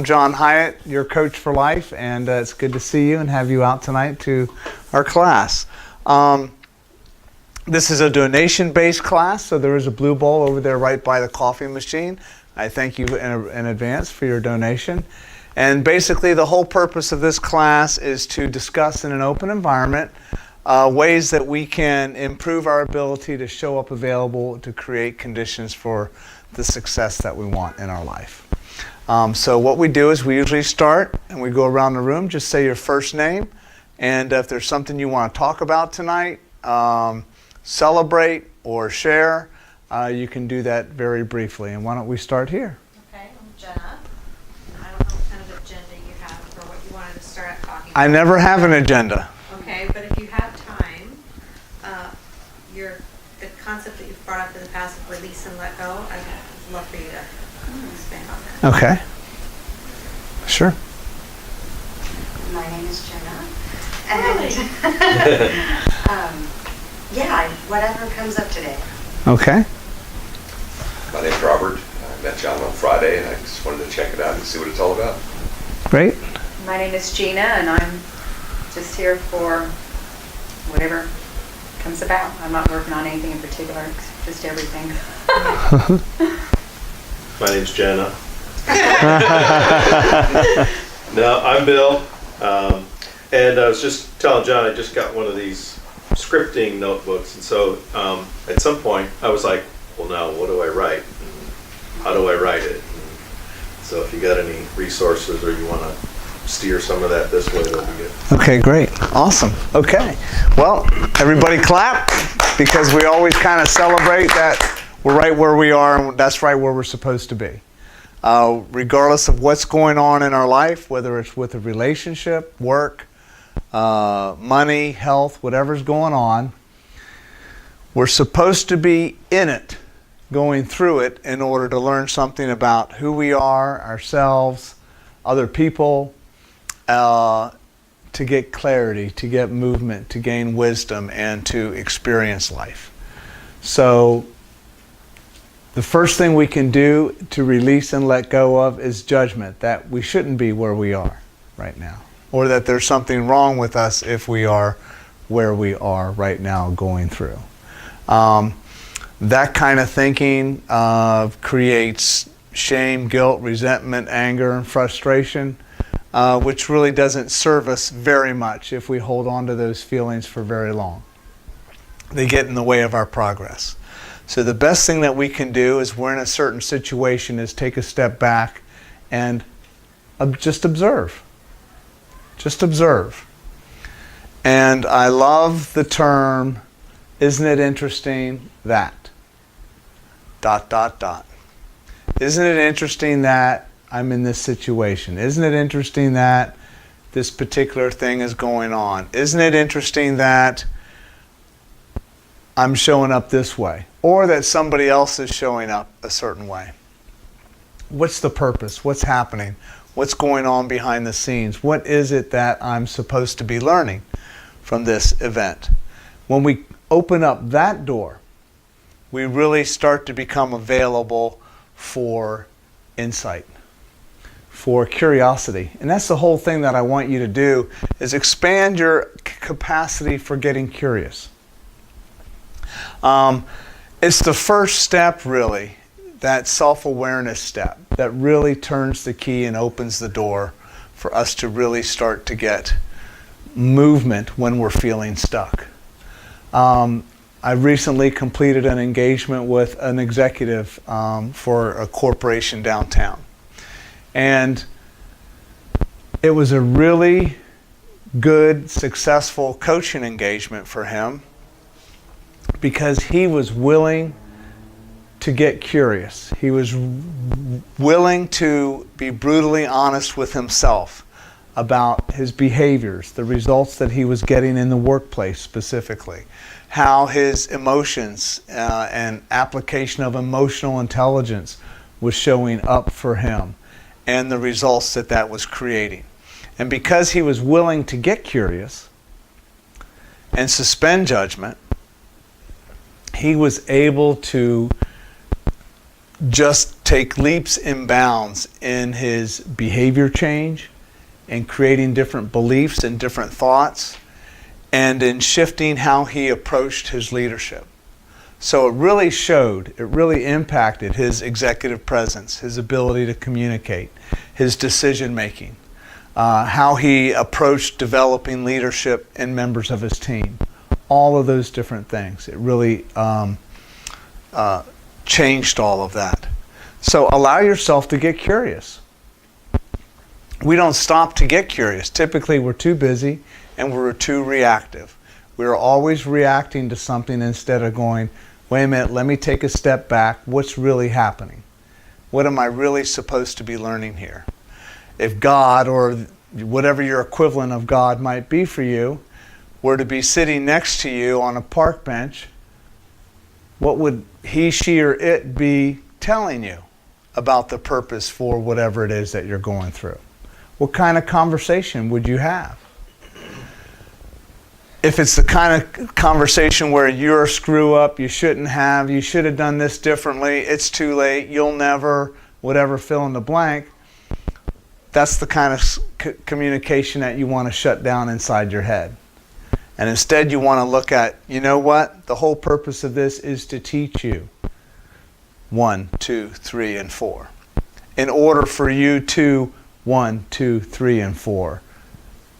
John Hyatt, your coach for life, and it's good to see you and have you out tonight to our class. This is a donation-based class, so there is a blue bowl over there right by the coffee machine. I thank you in advance for your donation. And basically the whole purpose of this class is to discuss in an open environment ways that we can improve our ability to show up available to create conditions for the success that we want in our life. So what we do is we usually start and we go around the room, just say your first name, and if there's something you want to talk about tonight, celebrate or share, you can do that very briefly. And why don't we start here? Okay, I'm Jenna. I don't know what kind of agenda you have for what you wanted to start talking about. I never have an agenda. Okay, but if you have time, the concept that you've brought up in the past of release and let go, I'd love for you to expand on that. Okay. Sure. My name is Jenna. Really? And whatever comes up today. Okay. My name's Robert. I met John on Friday and I just wanted to check it out and see what it's all about. Great. My name is Gina, and I'm just here for whatever comes about. I'm not working on anything in particular, just everything. My name's Jenna. No, I'm Bill. And I was just telling John I just got one of these scripting notebooks, and so at some point I was like, well, now what do I write? How do I write it? So if you got any resources or you want to steer some of that this way, that'll be good. Okay, great. Awesome. Okay. Well, everybody clap, because we always kind of celebrate that we're right where we are, and that's right where we're supposed to be. Regardless of what's going on in our life, whether it's with a relationship, work, money, health, whatever's going on, we're supposed to be in it, going through it in order to learn something about who we are, ourselves, other people, to get clarity, to get movement, to gain wisdom, and to experience life. So the first thing we can do to release and let go of is judgment, that we shouldn't be where we are right now, or that there's something wrong with us if we are where we are right now going through. That kind of thinking creates shame, guilt, resentment, anger, and frustration, which really doesn't serve us very much if we hold on to those feelings for very long. They get in the way of our progress. So the best thing that we can do is we're in a certain situation is take a step back and just observe. Just observe. And I love the term, isn't it interesting that? ... Isn't it interesting that I'm in this situation? Isn't it interesting that this particular thing is going on? Isn't it interesting that I'm showing up this way, or that somebody else is showing up a certain way? What's the purpose? What's happening? What's going on behind the scenes? What is it that I'm supposed to be learning from this event? When we open up that door, we really start to become available for insight, for curiosity. And that's the whole thing that I want you to do, is expand your capacity for getting curious. It's the first step, really, that self-awareness step, that really turns the key and opens the door for us to really start to get movement when we're feeling stuck. I recently completed an engagement with an executive for a corporation downtown. And it was a really good, successful coaching engagement for him, because he was willing to get curious. He was willing to be brutally honest with himself about his behaviors, the results that he was getting in the workplace specifically, how his emotions and application of emotional intelligence was showing up for him, and the results that that was creating. And because he was willing to get curious and suspend judgment, he was able to just take leaps and bounds in his behavior change, in creating different beliefs and different thoughts, and in shifting how he approached his leadership. So it really showed, it really impacted his executive presence, his ability to communicate, his decision making, how he approached developing leadership and members of his team. All of those different things. It really changed all of that. So allow yourself to get curious. We don't stop to get curious. Typically we're too busy and we're too reactive. We're always reacting to something instead of going, wait a minute, let me take a step back. What's really happening? What am I really supposed to be learning here? If God, or whatever your equivalent of God might be for you, were to be sitting next to you on a park bench, what would he, she, or it be telling you about the purpose for whatever it is that you're going through? What kind of conversation would you have? If it's the kind of conversation where you're a screw up, you should have done this differently, it's too late, you'll never, whatever, fill in the blank, that's the kind of communication that you want to shut down inside your head. And instead you want to look at, you know what? The whole purpose of this is to teach you 1, 2, 3, and 4. In order for you to 1, 2, 3, and 4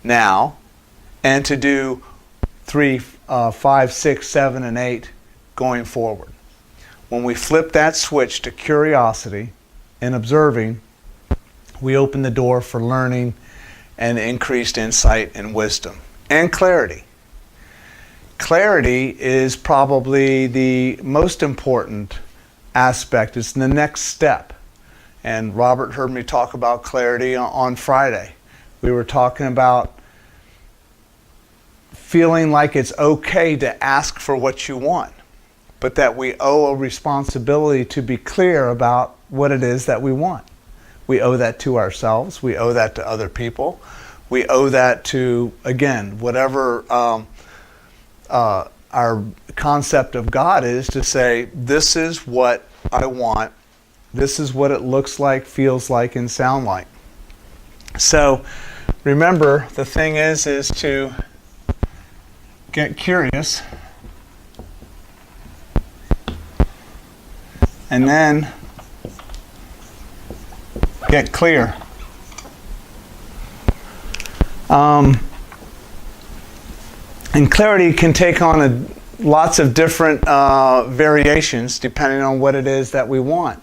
now, and to do 3, 5, 6, 7, and 8 going forward. When we flip that switch to curiosity and observing, we open the door for learning and increased insight and wisdom and clarity. Clarity is probably the most important aspect. It's the next step. And Robert heard me talk about clarity on Friday. We were talking about feeling like it's okay to ask for what you want, but that we owe a responsibility to be clear about what it is that we want. We owe that to ourselves. We owe that to other people. We owe that to, again, whatever our concept of God is, to say, this is what I want. This is what it looks like, feels like, and sound like. So remember, the thing is to get curious, and then get clear. And clarity can take on lots of different variations depending on what it is that we want.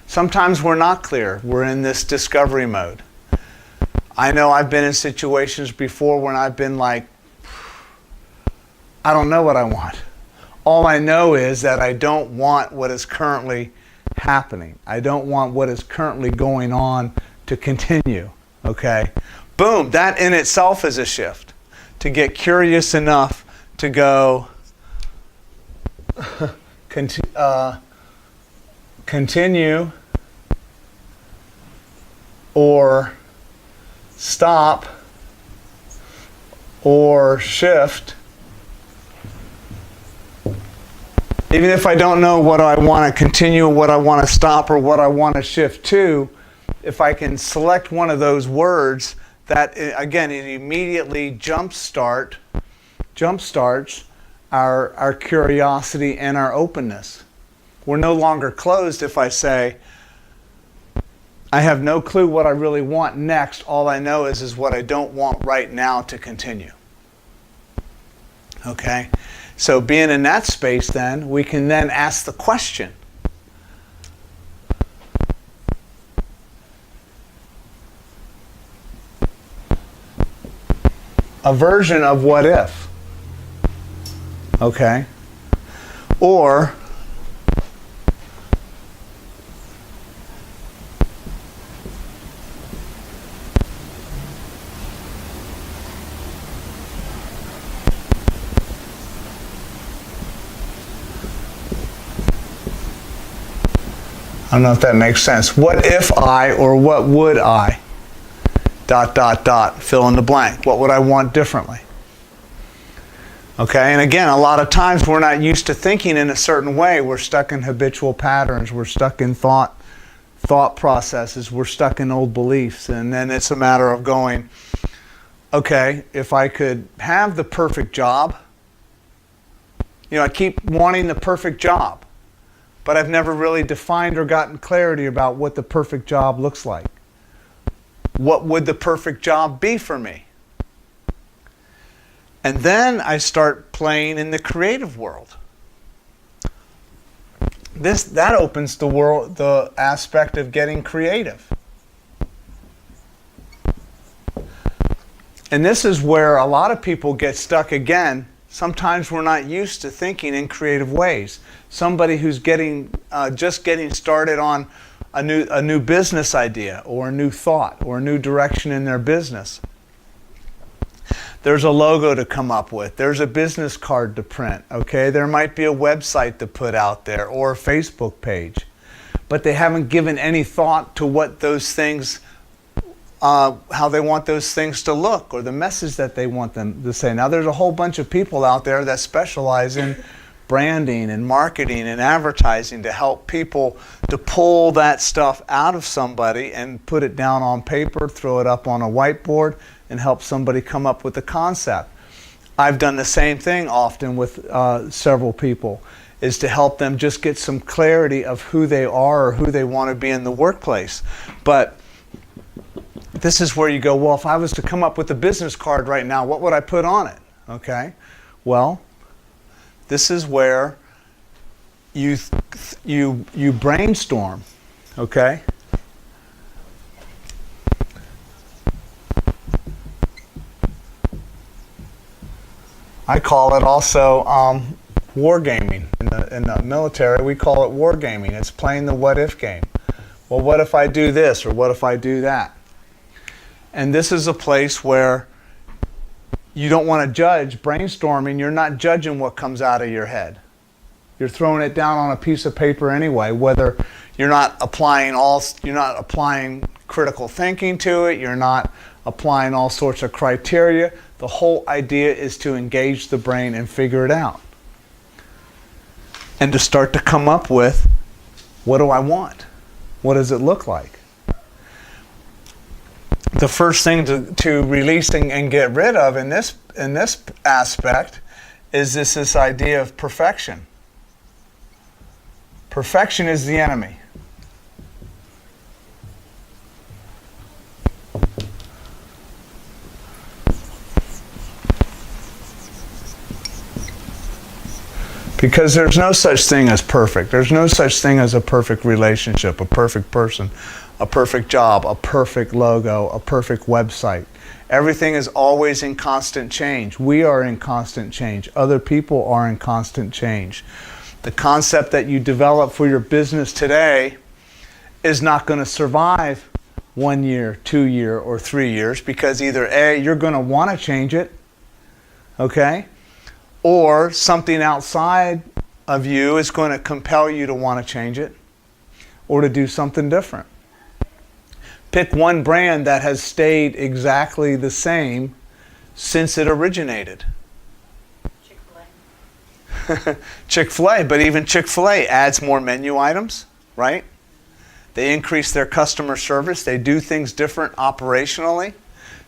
Sometimes we're not clear. We're in this discovery mode. I know I've been in situations before when I've been like, I don't know what I want. All I know is that I don't want what is currently happening. I don't want what is currently going on to continue. Okay? Boom, that in itself is a shift. To get curious enough to go continue or stop or shift. Even if I don't know what I want to continue, what I want to stop, or what I want to shift to, if I can select one of those words, that again, it immediately jumpstarts our curiosity and our openness. We're no longer closed if I say, I have no clue what I really want next. All I know is what I don't want right now to continue. Okay? So being in that space, then, we can then ask the question. A version of what if. Okay? Or I don't know if that makes sense. What if I, or what would I, ... fill in the blank. What would I want differently? Okay, and again, a lot of times we're not used to thinking in a certain way. We're stuck in habitual patterns. We're stuck in thought processes. We're stuck in old beliefs. And then it's a matter of going, okay, if I could have the perfect job, I keep wanting the perfect job, but I've never really defined or gotten clarity about what the perfect job looks like. What would the perfect job be for me? And then I start playing in the creative world. That opens the aspect of getting creative. And this is where a lot of people get stuck again. Sometimes we're not used to thinking in creative ways. Somebody who's just getting started on a new business idea or a new thought or a new direction in their business. There's a logo to come up with. There's a business card to print. Okay, there might be a website to put out there or a Facebook page, but they haven't given any thought to what those things, how they want those things to look, or the message that they want them to say. Now, there's a whole bunch of people out there that specialize in branding and marketing and advertising to help people to pull that stuff out of somebody and put it down on paper, throw it up on a whiteboard, and help somebody come up with a concept. I've done the same thing often with several people, is to help them just get some clarity of who they are or who they want to be in the workplace. But this is where you go, well, if I was to come up with a business card right now, what would I put on it? Okay, well, this is where you brainstorm, okay? I call it also wargaming. In the military, we call it wargaming. It's playing the what-if game. Well, what if I do this, or what if I do that? And this is a place where you don't want to judge. Brainstorming, you're not judging what comes out of your head. You're throwing it down on a piece of paper anyway, whether you're not applying critical thinking to it, you're not applying all sorts of criteria. The whole idea is to engage the brain and figure it out. And to start to come up with, what do I want? What does it look like? The first thing to release and get rid of in this aspect is this idea of perfection. Perfection is the enemy. Because there's no such thing as perfect. There's no such thing as a perfect relationship, a perfect person, a perfect job, a perfect logo, a perfect website. Everything is always in constant change. We are in constant change. Other people are in constant change. The concept that you develop for your business today is not going to survive 1 year, 2 year, or 3 years, because either A, you're going to want to change it, okay? Or something outside of you is going to compel you to want to change it or to do something different. Pick one brand that has stayed exactly the same since it originated. Chick-fil-A. Chick-fil-A, but even Chick-fil-A adds more menu items, right? They increase their customer service. They do things different operationally.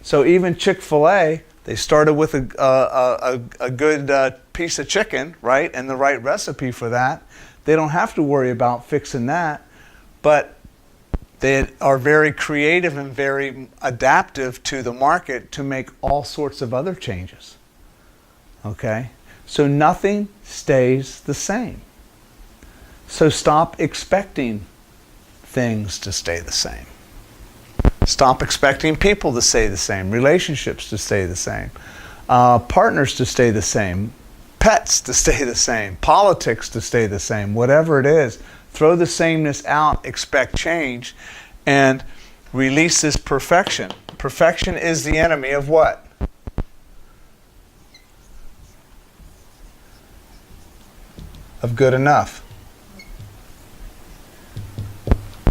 So even Chick-fil-A, they started with a good piece of chicken, right, and the right recipe for that. They don't have to worry about fixing that, but they are very creative and very adaptive to the market to make all sorts of other changes. Okay? So nothing stays the same. So stop expecting things to stay the same. Stop expecting people to stay the same, relationships to stay the same, partners to stay the same, pets to stay the same, politics to stay the same, whatever it is. Throw the sameness out, expect change, and release this perfection. Perfection is the enemy of what? Of good enough.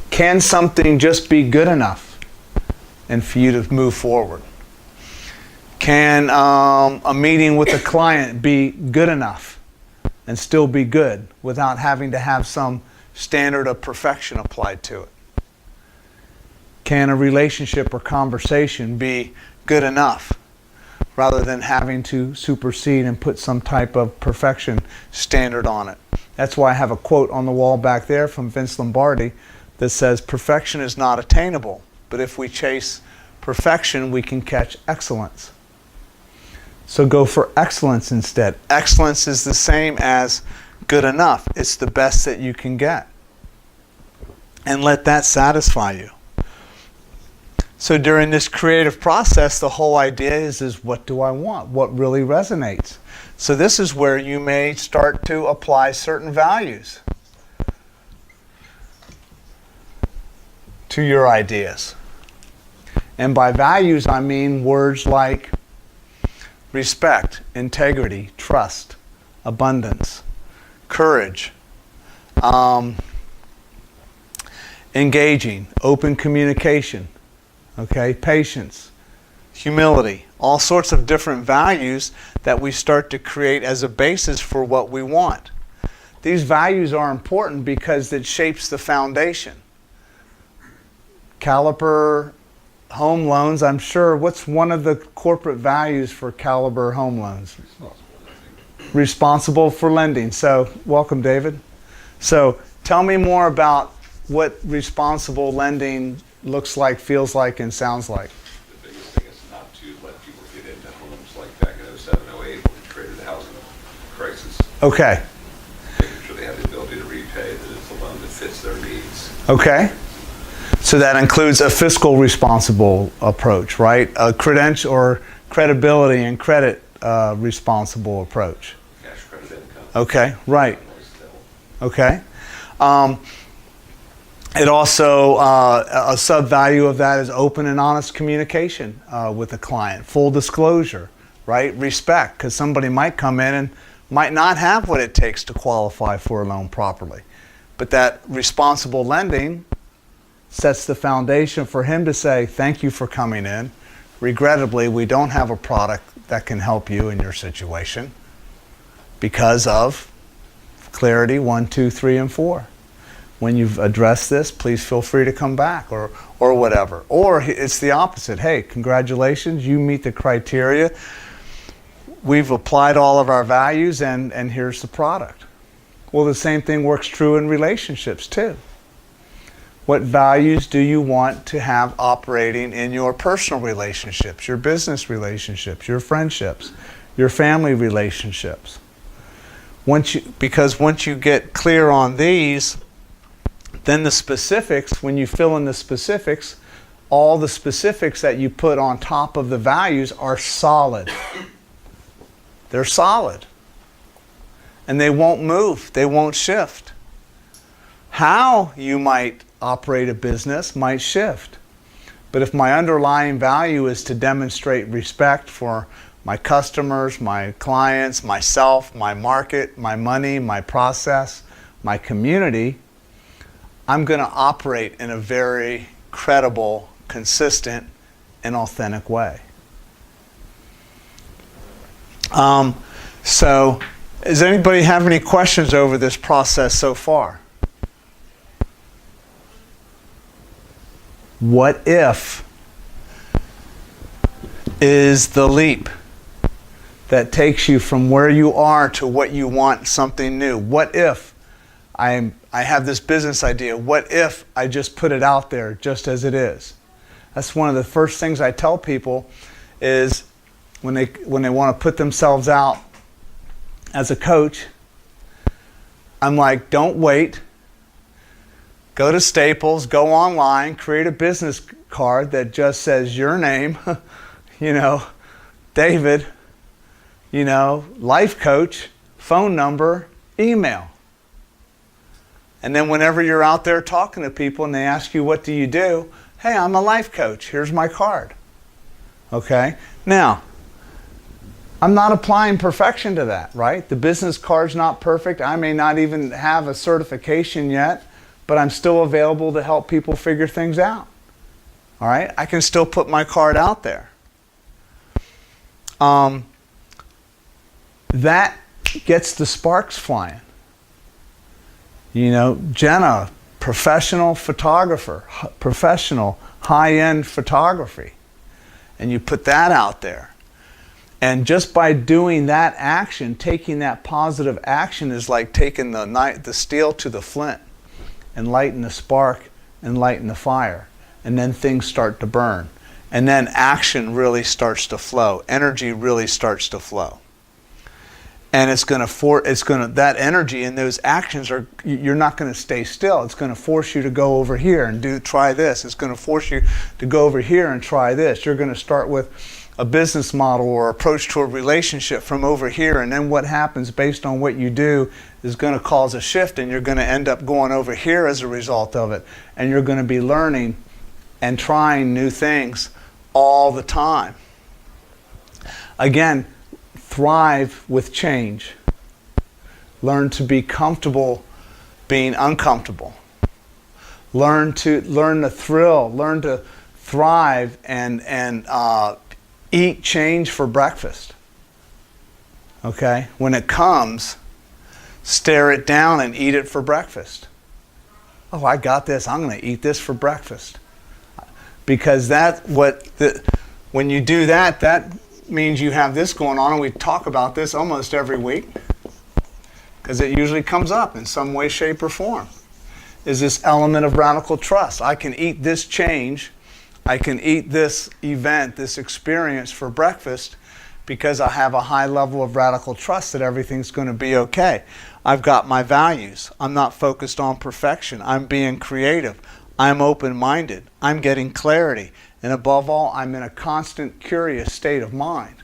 Can something just be good enough and for you to move forward? Can a meeting with a client be good enough and still be good without having to have some standard of perfection applied to it? Can a relationship or conversation be good enough rather than having to supersede and put some type of perfection standard on it? That's why I have a quote on the wall back there from Vince Lombardi that says, "Perfection is not attainable, but if we chase perfection, we can catch excellence." So go for excellence instead. Excellence is the same as good enough. It's the best that you can get. And let that satisfy you. So during this creative process, the whole idea is what do I want? What really resonates? So this is where you may start to apply certain values to your ideas. And by values, I mean words like respect, integrity, trust, abundance, courage, engaging, open communication, okay, patience, humility, all sorts of different values that we start to create as a basis for what we want. These values are important because it shapes the foundation. Caliber Home Loans, I'm sure, what's one of the corporate values for Caliber Home Loans? Responsible for lending. So, welcome, David. So, tell me more about what responsible lending looks like, feels like, and sounds like. The biggest thing is not to let people get into homes like back in 07, 08, when we created the housing crisis. Okay. Making sure they have the ability to repay, that it's a loan that fits their needs. Okay. So that includes a fiscal responsible approach, right? A credential or credibility and credit responsible approach. Cash credit income. Okay, right. Okay. It also, a sub-value of that is open and honest communication with the client. Full disclosure, right? Respect, because somebody might come in and might not have what it takes to qualify for a loan properly. But that responsible lending sets the foundation for him to say, thank you for coming in. Regrettably, we don't have a product that can help you in your situation because of clarity 1, 2, 3, and 4. When you've addressed this, please feel free to come back or whatever. Or it's the opposite. Hey, congratulations, you meet the criteria. We've applied all of our values and here's the product. Well, the same thing works true in relationships too. What values do you want to have operating in your personal relationships, your business relationships, your friendships, your family relationships? Because once you get clear on these, then the specifics, when you fill in the specifics, all the specifics that you put on top of the values are solid. They're solid. And they won't move. They won't shift. How you might operate a business might shift. But if my underlying value is to demonstrate respect for my customers, my clients, myself, my market, my money, my process, my community, I'm going to operate in a very credible, consistent, and authentic way. So, does anybody have any questions over this process so far? What if is the leap that takes you from where you are to what you want, something new? What if I have this business idea? What if I just put it out there just as it is? That's one of the first things I tell people is when they want to put themselves out as a coach, I'm like, don't wait. Go to Staples, go online, create a business card that just says your name, David, life coach, phone number, email. And then whenever you're out there talking to people and they ask you, what do you do? Hey, I'm a life coach. Here's my card. Okay? Now, I'm not applying perfection to that, right? The business card's not perfect. I may not even have a certification yet, but I'm still available to help people figure things out. All right? I can still put my card out there. that gets the sparks flying. You know, Jenna, professional photographer, professional high-end photography, and you put that out there. And just by doing that action, taking that positive action is like taking the steel to the flint and lighting the spark and lighting the fire. And then things start to burn. And then action really starts to flow. Energy really starts to flow. And that energy and those actions you're not going to stay still. It's going to force you to go over here and try this. It's going to force you to go over here and try this. You're going to start with a business model or approach to a relationship from over here, and then what happens based on what you do is going to cause a shift, and you're going to end up going over here as a result of it. And you're going to be learning and trying new things all the time. Again, thrive with change. Learn to be comfortable being uncomfortable. Learn the thrill. Learn to thrive and eat change for breakfast. Okay? When it comes, stare it down and eat it for breakfast. Oh, I got this. I'm going to eat this for breakfast. Because when you do that, that means you have this going on, and we talk about this almost every week because it usually comes up in some way, shape, or form. Is this element of radical trust. I can eat this change, I can eat this event, this experience for breakfast because I have a high level of radical trust that everything's going to be okay. I've got my values. I'm not focused on perfection. I'm being creative. I'm open-minded. I'm getting clarity. And above all, I'm in a constant curious state of mind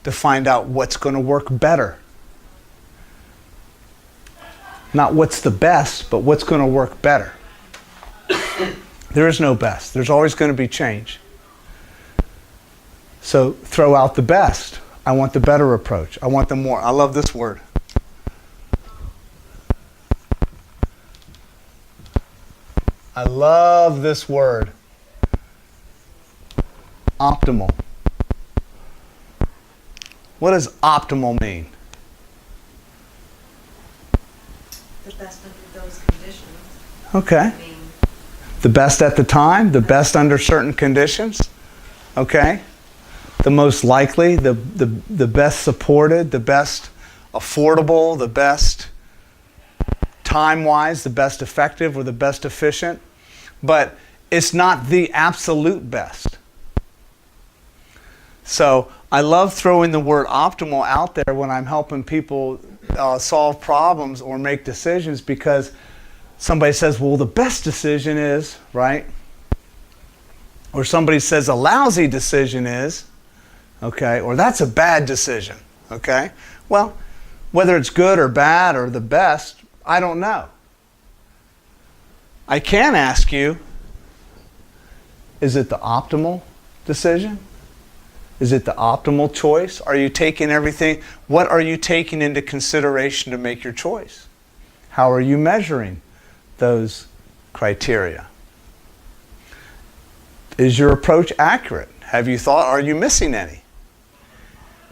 to find out what's going to work better. Not what's the best, but what's going to work better. There is no best. There's always going to be change. So throw out the best. I want the better approach. I want the more. I love this word. I love this word. Optimal. What does optimal mean? The best under those conditions. Okay. I mean, The best at the time, the best under certain conditions. Okay. The most likely, the best supported, the best affordable, the best time-wise, the best effective, or the best efficient. But it's not the absolute best. So I love throwing the word optimal out there when I'm helping people solve problems or make decisions, because somebody says, well, the best decision is, right? Or somebody says a lousy decision is, okay? Or that's a bad decision, okay? Well, whether it's good or bad or the best, I don't know. I can ask you, is it the optimal decision? Is it the optimal choice? Are you taking everything? What are you taking into consideration to make your choice? How are you measuring those criteria? Is your approach accurate? Have you thought, are you missing any?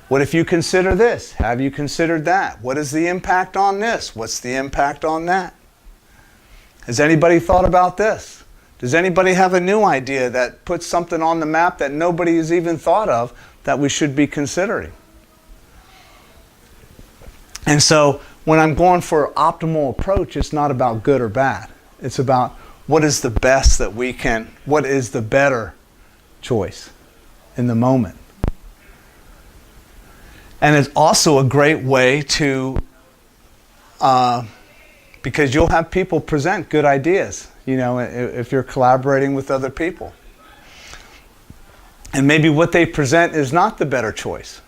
What if you consider this? Have you considered that? What is the impact on this? What's the impact on that? Has anybody thought about this? Does anybody have a new idea that puts something on the map that nobody has even thought of that we should be considering? And so when I'm going for optimal approach, it's not about good or bad. It's about what is the best that we can, what is the better choice in the moment. And it's also a great way to, because you'll have people present good ideas, you know, if you're collaborating with other people. And maybe what they present is not the better choice.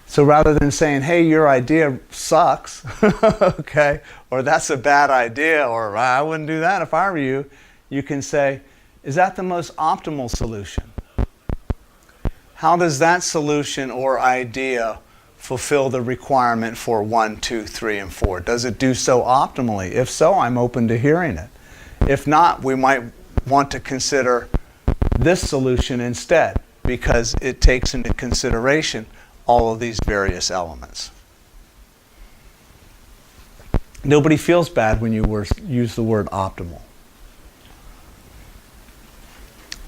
So rather than saying, hey, your idea sucks, okay, or that's a bad idea, or I wouldn't do that if I were you, you can say, is that the most optimal solution? How does that solution or idea fulfill the requirement for 1, 2, 3, and 4? Does it do so optimally? If so, I'm open to hearing it. If not, we might want to consider this solution instead. because it takes into consideration all of these various elements. Nobody feels bad when you use the word optimal.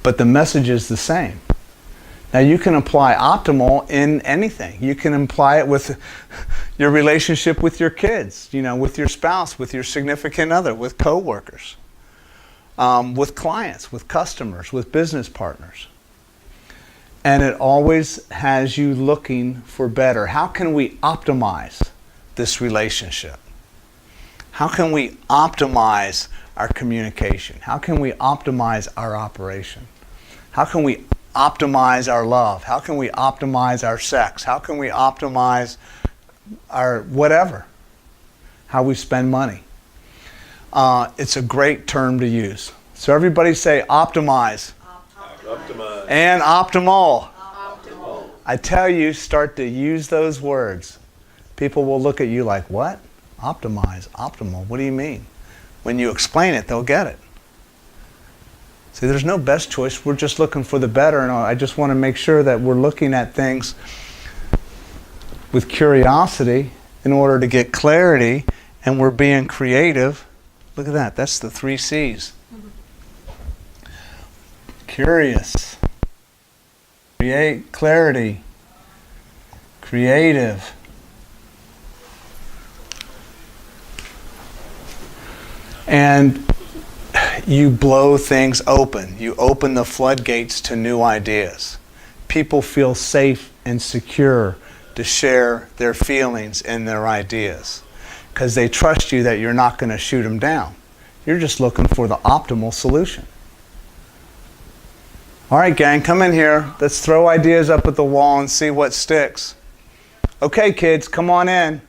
But the message is the same. Now you can apply optimal in anything. You can apply it with your relationship with your kids, with your spouse, with your significant other, with coworkers, with clients, with customers, with business partners. And it always has you looking for better. How can we optimize this relationship? How can we optimize our communication? How can we optimize our operation? How can we optimize our love? How can we optimize our sex? How can we optimize our whatever? How we spend money? It's a great term to use. So everybody say optimize. Optimize. And optimal. I tell you, start to use those words. People will look at you like, what? Optimize, optimal, what do you mean? When you explain it, they'll get it. See, there's no best choice. We're just looking for the better, and I just want to make sure that we're looking at things with curiosity in order to get clarity, and we're being creative. Look at that. That's the 3 C's. Curious, create, clarity, creative. And you blow things open. You open the floodgates to new ideas. People feel safe and secure to share their feelings and their ideas because they trust you that you're not going to shoot them down. You're just looking for the optimal solution. All right, gang, come in here. Let's throw ideas up at the wall and see what sticks. Okay, kids, come on in.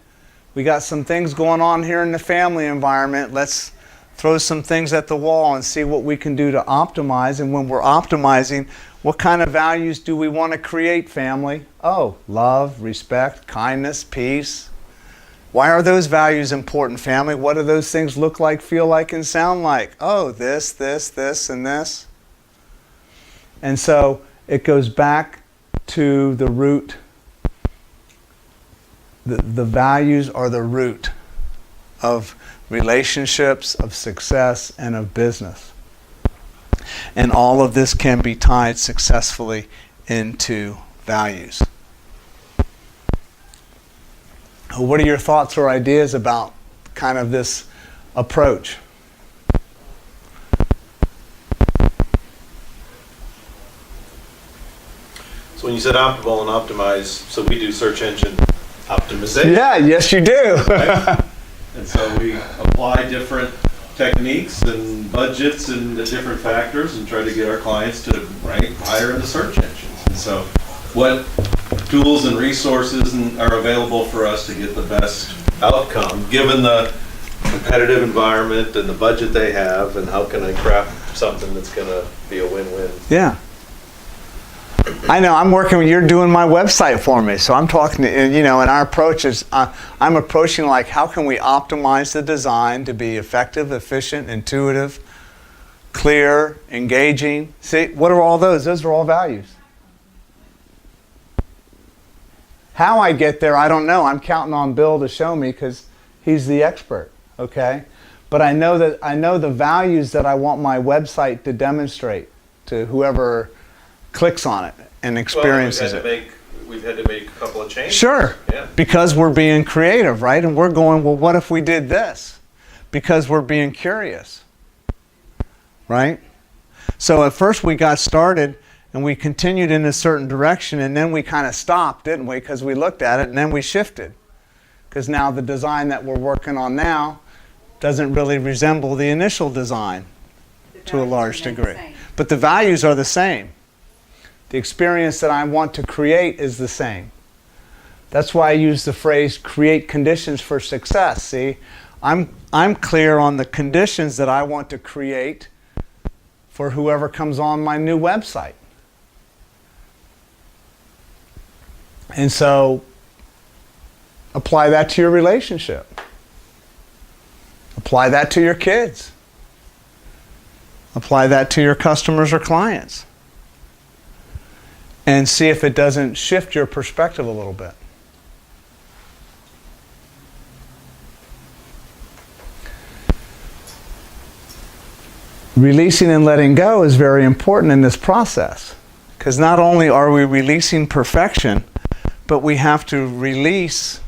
We got some things going on here in the family environment. Let's throw some things at the wall and see what we can do to optimize. And when we're optimizing, what kind of values do we want to create, family? Oh, love, respect, kindness, peace. Why are those values important, family? What do those things look like, feel like, and sound like? Oh, this, and this. And so it goes back to the root. The values are the root of relationships, of success, and of business. And all of this can be tied successfully into values. What are your thoughts or ideas about kind of this approach? So when you said optimal and optimize, so we do search engine optimization. Yeah, yes you do. Right? And so we apply different techniques and budgets and the different factors and try to get our clients to rank higher in the search engines. And so what tools and resources are available for us to get the best outcome given the competitive environment and the budget they have, and how can I craft something that's going to be a win-win? Yeah. I know, I'm working with, you're doing my website for me, so I'm talking to, and our approach is, I'm approaching like, how can we optimize the design to be effective, efficient, intuitive, clear, engaging? See, what are all those? Those are all values. How I get there, I don't know. I'm counting on Bill to show me because he's the expert, okay? But I know the values that I want my website to demonstrate to whoever clicks on it and experiences it. We've had to make a couple of changes. Sure, Yeah. because we're being creative, right? And we're going, well, what if we did this? Because we're being curious, right? So at first we got started and we continued in a certain direction, and then we kind of stopped, didn't we? Because we looked at it and then we shifted. Because now the design that we're working on now doesn't really resemble the initial design to a large degree. But the values are the same. The experience that I want to create is the same. That's why I use the phrase create conditions for success. See, I'm clear on the conditions that I want to create for whoever comes on my new website. And so apply that to your relationship. Apply that to your kids. Apply that to your customers or clients. and see if it doesn't shift your perspective a little bit. Releasing and letting go is very important in this process, because not only are we releasing perfection, but we have to release.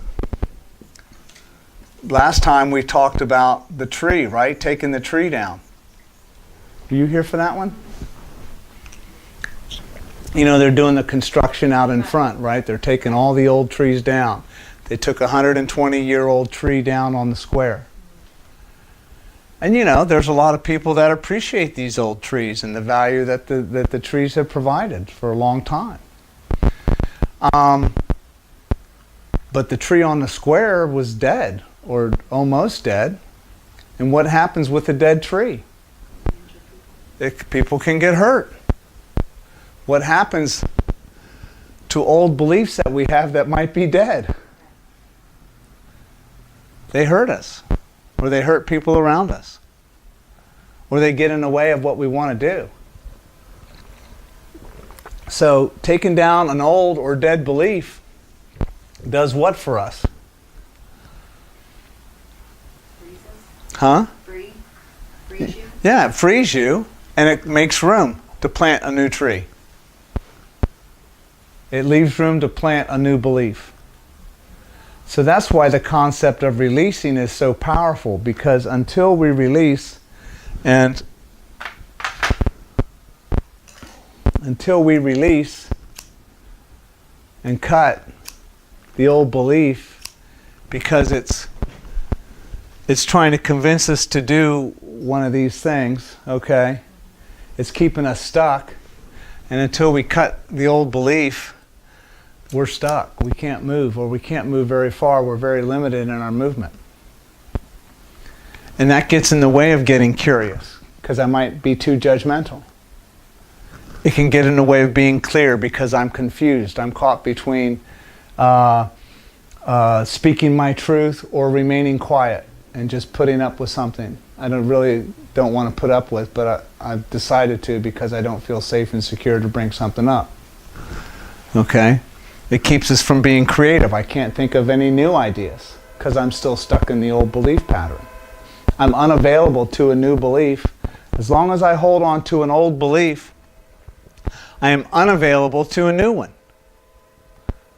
Last time we talked about the tree, right? Taking the tree down. Were you here for that one? You know, they're doing the construction out in front, right? They're taking all the old trees down. They took a 120-year-old tree down on the square. And you know, there's a lot of people that appreciate these old trees and the value that the trees have provided for a long time. But the tree on the square was dead, or almost dead. And what happens with a dead tree? People can get hurt. What happens to old beliefs that we have that might be dead? They hurt us. Or they hurt people around us. Or they get in the way of what we want to do. So taking down an old or dead belief does what for us? Huh? Frees you? Yeah, it frees you, and it makes room to plant a new tree. It leaves room to plant a new belief. So that's why the concept of releasing is so powerful, because until we release and cut the old belief, because it's trying to convince us to do one of these things, okay? It's keeping us stuck, and until we cut the old belief, we're stuck. We can't move, or we can't move very far. We're very limited in our movement. And that gets in the way of getting curious, because I might be too judgmental. It can get in the way of being clear because I'm confused. I'm caught between speaking my truth or remaining quiet and just putting up with something I don't want to put up with, but I've decided to because I don't feel safe and secure to bring something up. Okay? It keeps us from being creative. I can't think of any new ideas because I'm still stuck in the old belief pattern. I'm unavailable to a new belief. As long as I hold on to an old belief, I am unavailable to a new one.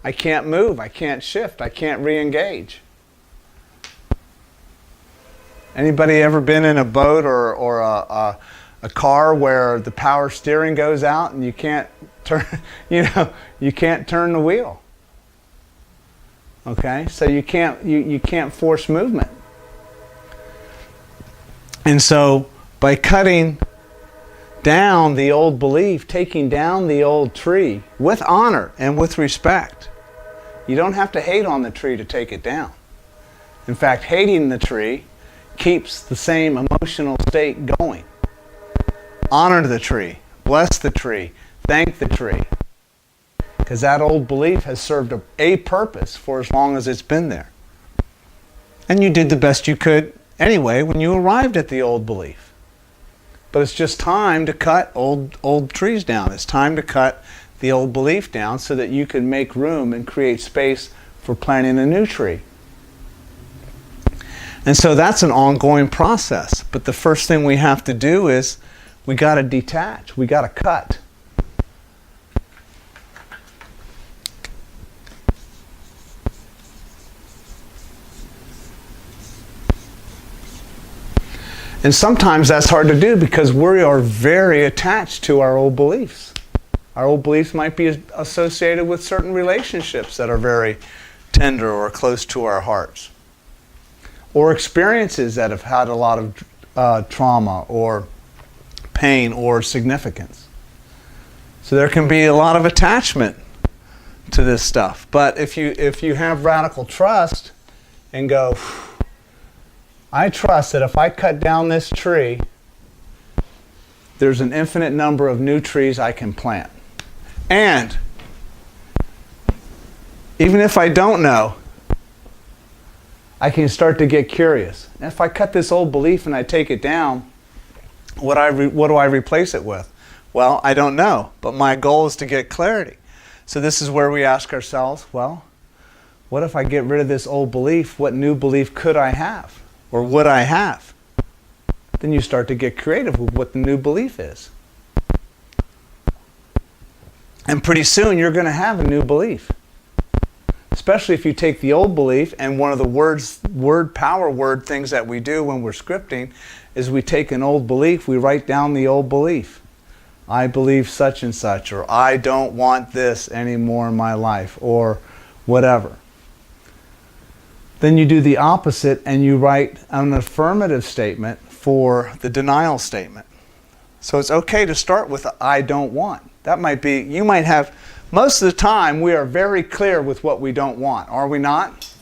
I can't move, I can't shift, I can't re-engage. Anybody ever been in a boat or a car where the power steering goes out and you can't turn, you can't turn the wheel? Okay, so you can't force movement. And so by cutting down the old belief, taking down the old tree with honor and with respect, you don't have to hate on the tree to take it down. In fact, hating the tree keeps the same emotional state going. Honor the tree, bless the tree, thank the tree, because that old belief has served a purpose for as long as it's been there. And you did the best you could anyway when you arrived at the old belief. But it's just time to cut old trees down. It's time to cut the old belief down so that you can make room and create space for planting a new tree. And so that's an ongoing process. But the first thing we have to do is we got to detach. We got to cut. And sometimes that's hard to do because we are very attached to our old beliefs. Our old beliefs might be associated with certain relationships that are very tender or close to our hearts. Or experiences that have had a lot of trauma or pain or significance. So there can be a lot of attachment to this stuff. But if you have radical trust and go, I trust that if I cut down this tree, there's an infinite number of new trees I can plant. And even if I don't know, I can start to get curious. And if I cut this old belief and I take it down, what do I replace it with? Well, I don't know, but my goal is to get clarity. So this is where we ask ourselves, well, what if I get rid of this old belief? What new belief could I have? Or would I have? Then you start to get creative with what the new belief is. And pretty soon you're going to have a new belief. Especially if you take the old belief, and one of the power word things that we do when we're scripting is we take an old belief, we write down the old belief. I believe such and such, or I don't want this anymore in my life, or whatever. Then you do the opposite and you write an affirmative statement for the denial statement. So it's okay to start with I don't want. That might be, you might have, most of the time we are very clear with what we don't want, are we not?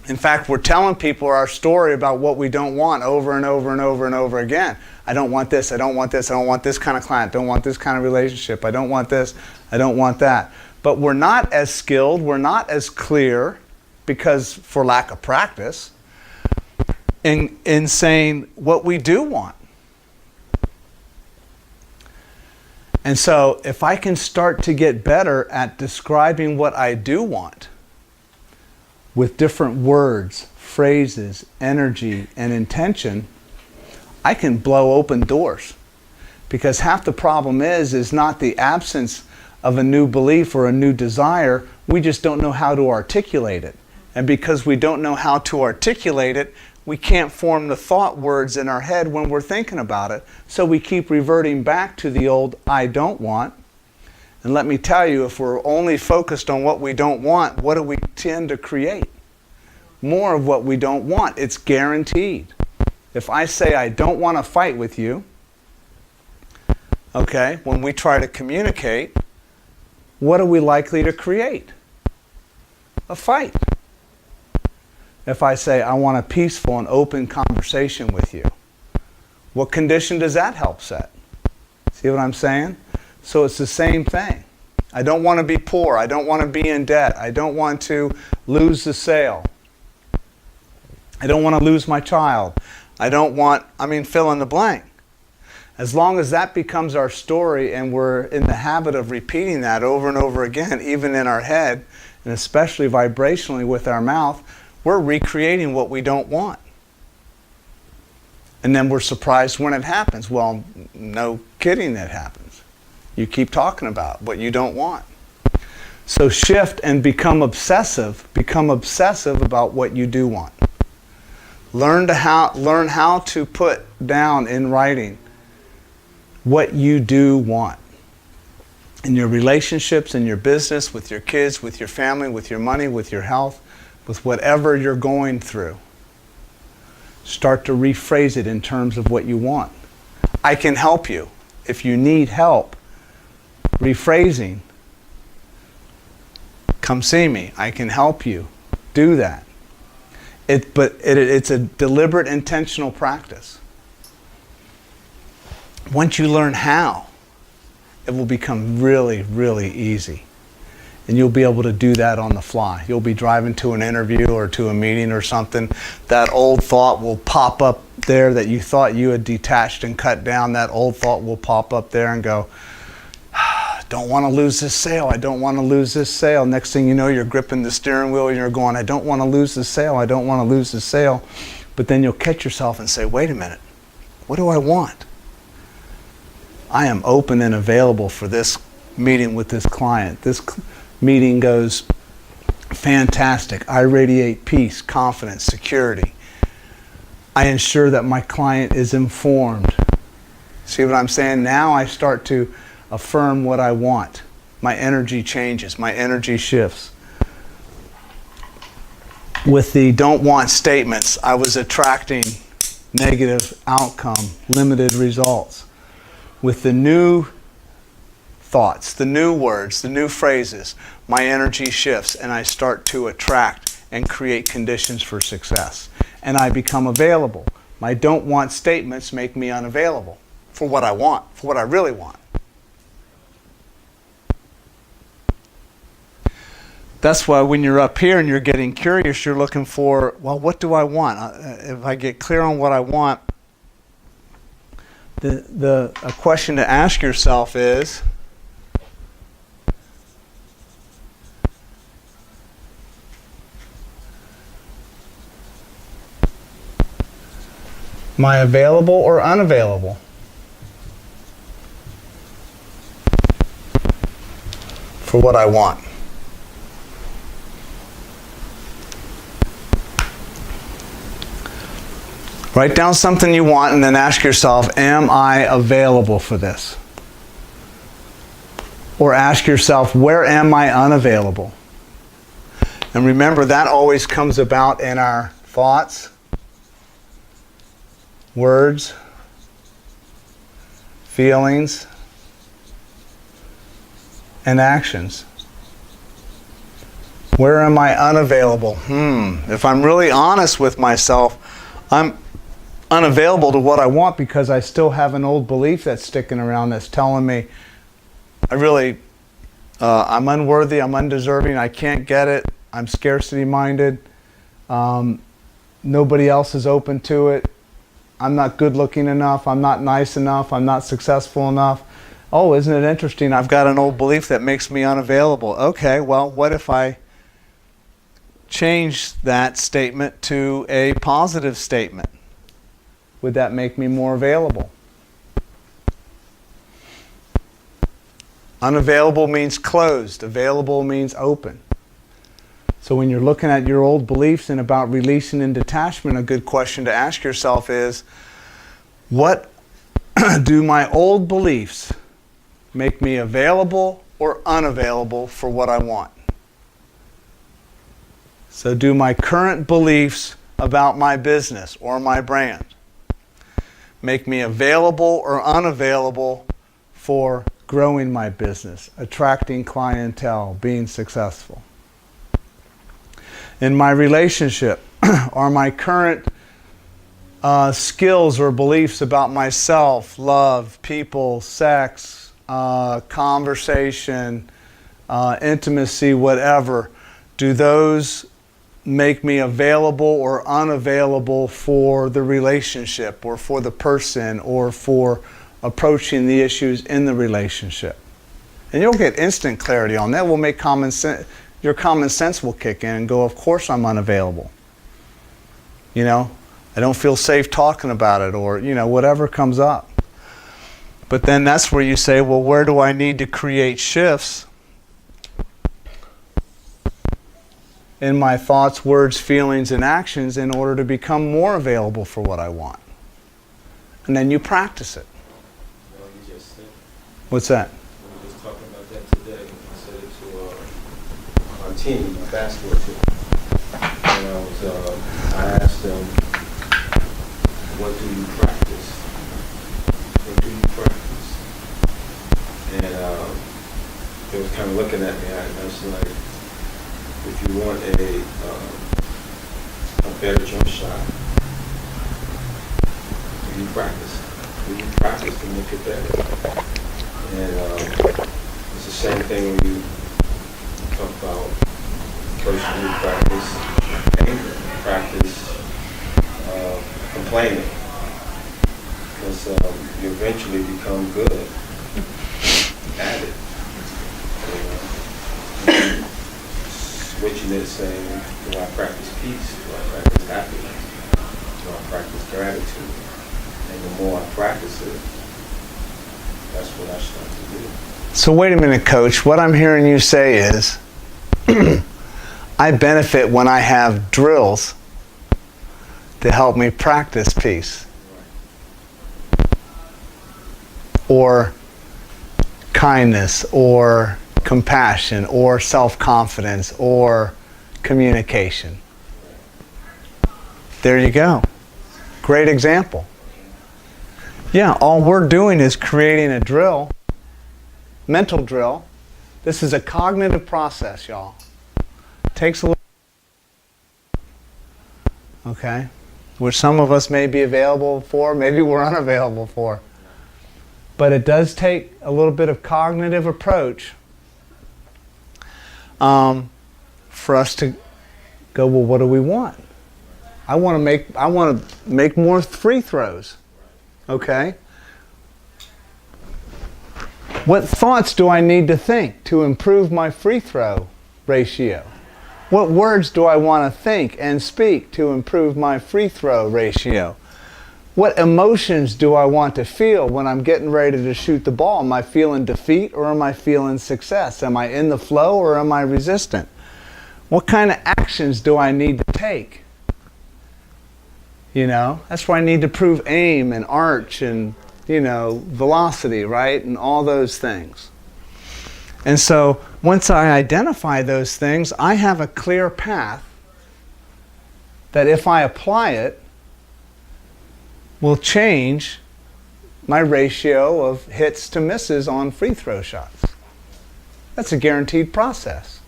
In fact, we're telling people our story about what we don't want over and over and over and over again. I don't want this, I don't want this, I don't want this kind of client, I don't want this kind of relationship, I don't want this, I don't want that. But we're not as skilled, we're not as clear, because for lack of practice, in saying what we do want. And so if I can start to get better at describing what I do want with different words, phrases, energy, and intention, I can blow open doors. Because half the problem is not the absence of a new belief or a new desire, we just don't know how to articulate it. And because we don't know how to articulate it, we can't form the thought words in our head when we're thinking about it. So we keep reverting back to the old I don't want. And let me tell you, if we're only focused on what we don't want, what do we tend to create? More of what we don't want. It's guaranteed. If I say I don't want to fight with you, okay, when we try to communicate, what are we likely to create? A fight. If I say I want a peaceful and open conversation with you, what condition does that help set? See what I'm saying? So it's the same thing. I don't want to be poor. I don't want to be in debt. I don't want to lose the sale. I don't want to lose my child. I don't want, fill in the blank. As long as that becomes our story and we're in the habit of repeating that over and over again, even in our head, and especially vibrationally with our mouth, we're recreating what we don't want. And then we're surprised when it happens. Well, no kidding, it happens. You keep talking about what you don't want. So shift and become obsessive about what you do want. Learn how to put down in writing what you do want. In your relationships, in your business, with your kids, with your family, with your money, with your health, with whatever you're going through. Start to rephrase it in terms of what you want. I can help you. If you need help rephrasing, come see me. I can help you do that. It's a deliberate, intentional practice. Once you learn how, it will become really, really easy. And you'll be able to do that on the fly. You'll be driving to an interview or to a meeting or something. That old thought will pop up there that you thought you had detached and cut down. That old thought will pop up there and go, don't want to lose this sale. I don't want to lose this sale. Next thing you know, you're gripping the steering wheel and you're going, I don't want to lose this sale. I don't want to lose this sale. But then you'll catch yourself and say, wait a minute. What do I want? I am open and available for this meeting with this client. This meeting goes fantastic. I radiate peace, confidence, security. I ensure that my client is informed. See what I'm saying? Now I start to affirm what I want. My energy changes. My energy shifts. With the don't want statements, I was attracting negative outcome, limited results. With the new thoughts, the new words, the new phrases, my energy shifts and I start to attract and create conditions for success. And I become available. My don't want statements make me unavailable for what I want, for what I really want. That's why when you're up here and you're getting curious, you're looking for, well, what do I want? If I get clear on what I want, a question to ask yourself is, Am I available or unavailable? For what I want. Write down something you want and then ask yourself, am I available for this? Or ask yourself, where am I unavailable? And remember, that always comes about in our thoughts, words, feelings, and actions. Where am I unavailable? If I'm really honest with myself, I'm unavailable to what I want because I still have an old belief that's sticking around that's telling me I'm unworthy, I'm undeserving, I can't get it, I'm scarcity minded, nobody else is open to it, I'm not good looking enough, I'm not nice enough, I'm not successful enough. Oh, isn't it interesting? I've got an old belief that makes me unavailable. Okay, well, what if I change that statement to a positive statement? Would that make me more available? Unavailable means closed. Available means open. So when you're looking at your old beliefs and about releasing and detachment, a good question to ask yourself is, what do my old beliefs make me available or unavailable for what I want? So do my current beliefs about my business or my brand make me available or unavailable for growing my business, attracting clientele, being successful? In my relationship, are my current skills or beliefs about myself, love, people, sex, conversation, intimacy, whatever, do those make me available or unavailable for the relationship or for the person or for approaching the issues in the relationship? And you'll get instant clarity on that. Will make common sense. Your common sense will kick in and go, of course I'm unavailable. You know, I don't feel safe talking about it, or, you know, whatever comes up. But then that's where you say, well, where do I need to create shifts in my thoughts, words, feelings, and actions in order to become more available for what I want? And then you practice it. Well, you just said, What's that? we were just talking about that today. I said it to our team, our basketball team. And I asked them, what do you practice? What do you practice? And they was kind of looking at me. I was like, if you want a better jump shot, do you practice? Do you practice to make it better? And it's the same thing when you talk about first you practice anger, practice complaining, because you eventually become good at it. Switching it, saying, do I practice peace? Do I practice happiness? Do I practice gratitude? And the more I practice it, that's what I start to do. So wait a minute, Coach. What I'm hearing you say is, I benefit when I have drills to help me practice peace. Or kindness, or compassion, or self-confidence, or communication. There you go. Great example. Yeah, all we're doing is creating a drill, mental drill. This is a cognitive process, y'all. Takes a little, okay, which some of us may be available for, maybe we're unavailable for. But it does take a little bit of cognitive approach for us to go, well, what do we want? I want to make more free throws. Okay? What thoughts do I need to think to improve my free throw ratio? What words do I want to think and speak to improve my free throw ratio? What emotions do I want to feel when I'm getting ready to shoot the ball? Am I feeling defeat or am I feeling success? Am I in the flow or am I resistant? What kind of actions do I need to take? You know, that's why I need to prove aim and arch and, you know, velocity, right? And all those things. And so once I identify those things, I have a clear path that if I apply it, will change my ratio of hits to misses on free throw shots. That's a guaranteed process.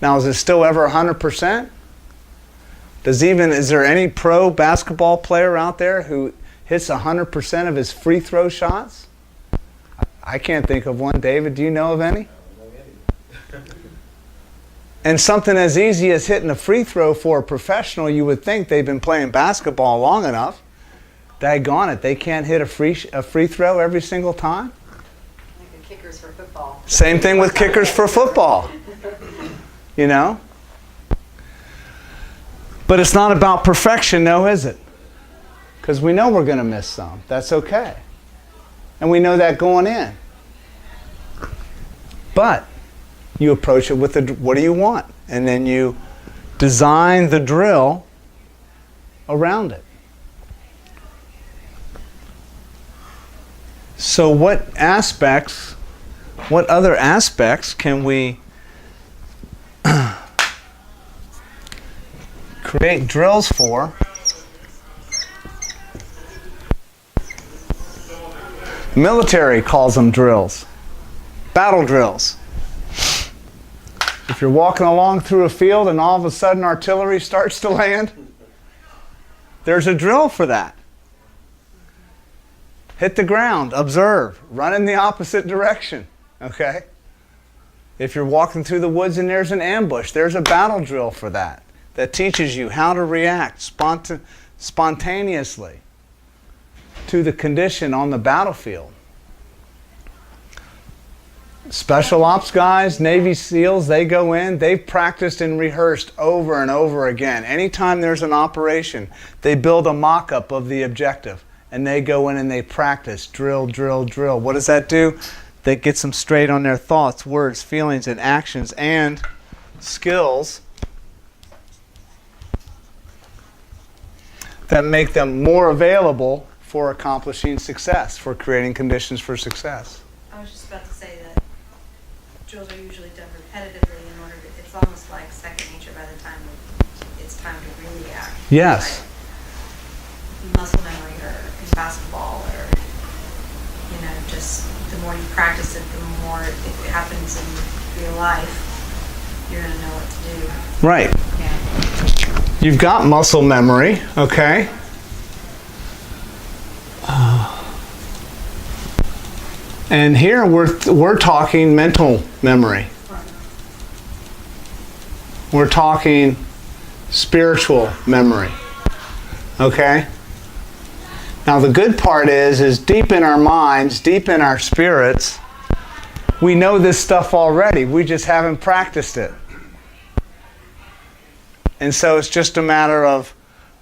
Now, is it still ever 100%? Is there any pro basketball player out there who hits 100% of his free throw shots? I can't think of one. David, do you know of any? And something as easy as hitting a free throw for a professional, you would think they've been playing basketball long enough. Daggone it, they can't hit a free throw every single time? Like the kickers for football. Same thing with kickers for football. You know? But it's not about perfection, no, is it? Because we know we're going to miss some. That's okay. And we know that going in. But you approach it with what do you want? And then you design the drill around it. So what other aspects can we create drills for? The military calls them drills. Battle drills. If you're walking along through a field and all of a sudden artillery starts to land, there's a drill for that. Hit the ground, observe, run in the opposite direction, okay? If you're walking through the woods and there's an ambush, there's a battle drill for that teaches you how to react spontaneously to the condition on the battlefield. Special ops guys, Navy SEALs, they go in, they've practiced and rehearsed over and over again. Anytime there's an operation, they build a mock-up of the objective. And they go in and they practice, drill, drill, drill. What does that do? That gets them straight on their thoughts, words, feelings, and actions, and skills that make them more available for accomplishing success, for creating conditions for success. I was just about to say that drills are usually done repetitively in order to, it's almost like second nature by the time it's time to really act. Yes. Like muscle memory or in basketball or, you know, just the more you practice it, the more if it happens in real life, you're going to know what to do. Right. Yeah. You've got muscle memory, okay? And here we're talking mental memory. We're talking spiritual memory. Okay? Now the good part is deep in our minds, deep in our spirits, we know this stuff already. We just haven't practiced it. And so it's just a matter of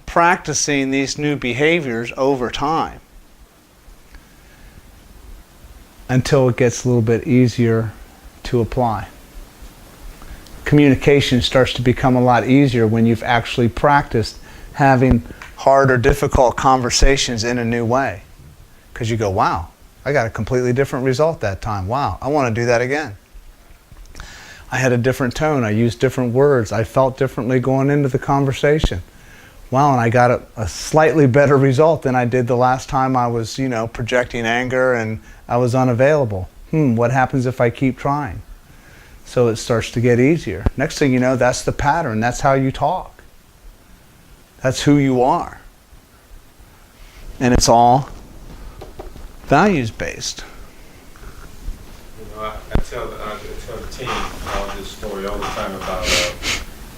practicing these new behaviors over time until it gets a little bit easier to apply. Communication starts to become a lot easier when you've actually practiced having hard or difficult conversations in a new way. Because you go, wow, I got a completely different result that time. Wow, I want to do that again. I had a different tone. I used different words. I felt differently going into the conversation. Wow, and I got a slightly better result than I did the last time I was, projecting anger and I was unavailable. What happens if I keep trying? So it starts to get easier. Next thing you know, that's the pattern. That's how you talk. That's who you are. And it's all values-based. I tell the team this story all the time about,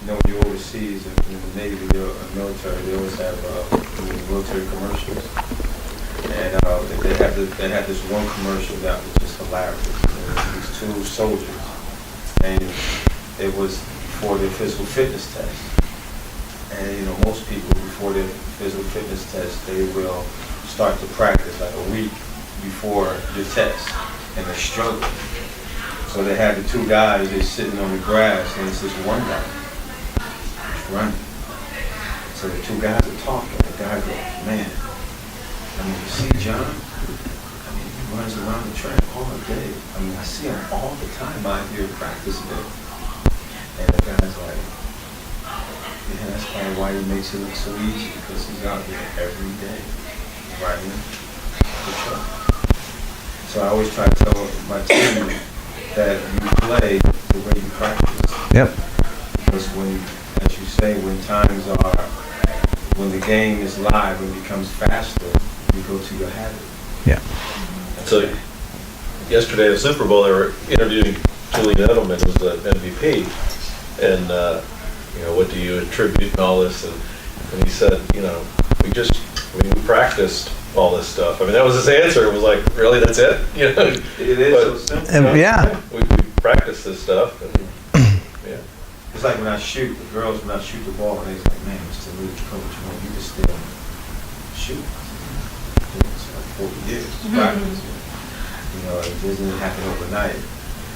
when you're overseas in the Navy or military, they always have military commercials. And they had this one commercial that was just hilarious. These two soldiers, and it was for their physical fitness test. And you know, most people before their physical fitness test, they will start to practice like a week before the test, and they're struggling. So they had the two guys, they're sitting on the grass, and it's this one guy who's running. So the two guys are talking. The guy goes, man, I mean, you see John? I mean, he runs around the track all day. I mean, I see him all the time out here practicing it. And the guy's like, yeah, that's probably why he makes it look so easy, because he's out here every day riding the truck. So I always try to tell my team that you play the way you practice. Yep. Because when, as you say, when the game is live and becomes faster, you go to your habit. Yeah. So yesterday at the Super Bowl, they were interviewing Julian Edelman, who's the MVP, and what do you attribute and all this, and he said, we practiced all this stuff. I mean, that was his answer. It was like, really, that's it? It is so simple. Yeah. We practiced this stuff, and yeah. It's like when I shoot, the girls, when I shoot the ball, and they're like, man, Mr. Lee, coach, you can still shoot. It's like 40 years practice. It doesn't happen overnight.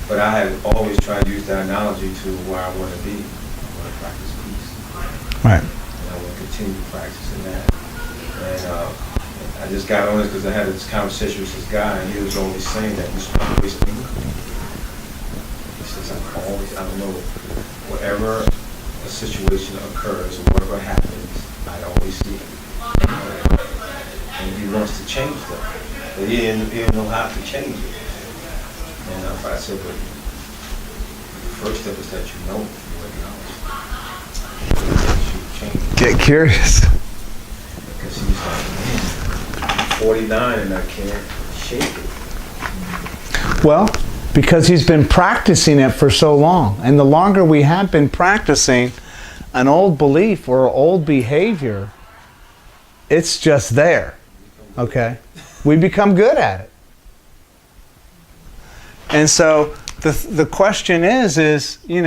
But I have always tried to use that analogy to where I want to be. I want to practice peace. Right. And I want to continue practicing that. And I just got on this because I had this conversation with this guy, and he was always saying that we should always think. He says, I don't know, wherever a situation occurs or whatever happens, I always see it. And he wants to change that. But he didn't know how to change it. And I said, but the first step is that you know you acknowledge. You change it. Get curious. Because he's like, man, I'm 49 and I can't shake it. Well, because he's been practicing it for so long. And the longer we have been practicing an old belief or old behavior, it's just there. Okay? We become good at it. And so the question is, you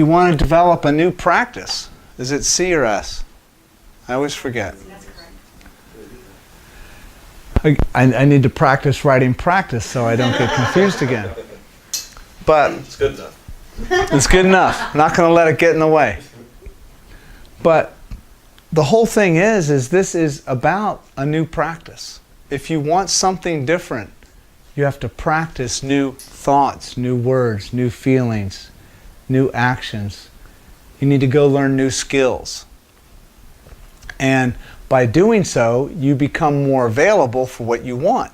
want to develop a new practice. Is it C or S? I always forget. I need to practice writing practice so I don't get confused again. But It's good enough. it's good enough. I'm not going to let it get in the way. But the whole thing is this is about a new practice. If you want something different, you have to practice new thoughts, new words, new feelings, new actions. You need to go learn new skills. And by doing so, you become more available for what you want.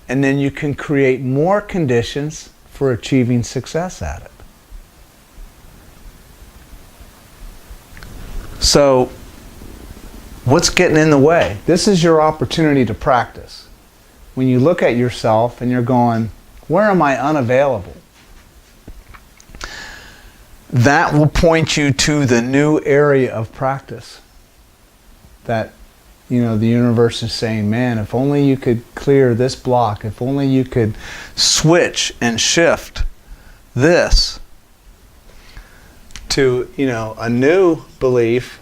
And then you can create more conditions for achieving success at it. So, what's getting in the way? This is your opportunity to practice. When you look at yourself and you're going, where am I unavailable? That will point you to the new area of practice. That, the universe is saying, man, if only you could clear this block, if only you could switch and shift this to, a new belief,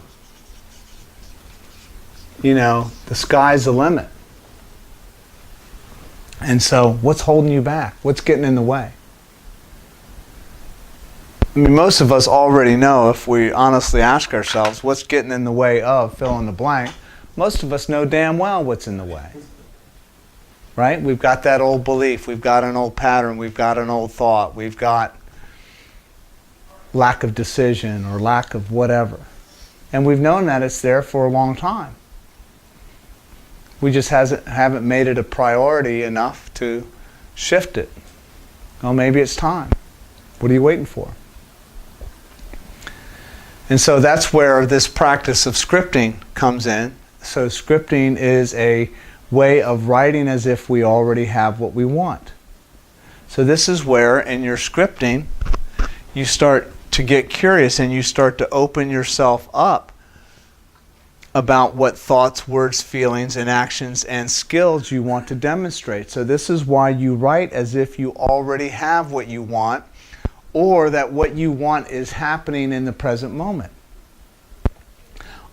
the sky's the limit. And so, what's holding you back? What's getting in the way? I mean, most of us already know, if we honestly ask ourselves, what's getting in the way of fill in the blank. Most of us know damn well what's in the way. Right? We've got that old belief, we've got an old pattern, we've got an old thought, we've got lack of decision or lack of whatever. And we've known that it's there for a long time. We just haven't made it a priority enough to shift it. Well, maybe it's time. What are you waiting for? And so that's where this practice of scripting comes in. So scripting is a way of writing as if we already have what we want. So this is where, in your scripting, you start to get curious and you start to open yourself up about what thoughts, words, feelings, and actions and skills you want to demonstrate. So this is why you write as if you already have what you want, or that what you want is happening in the present moment.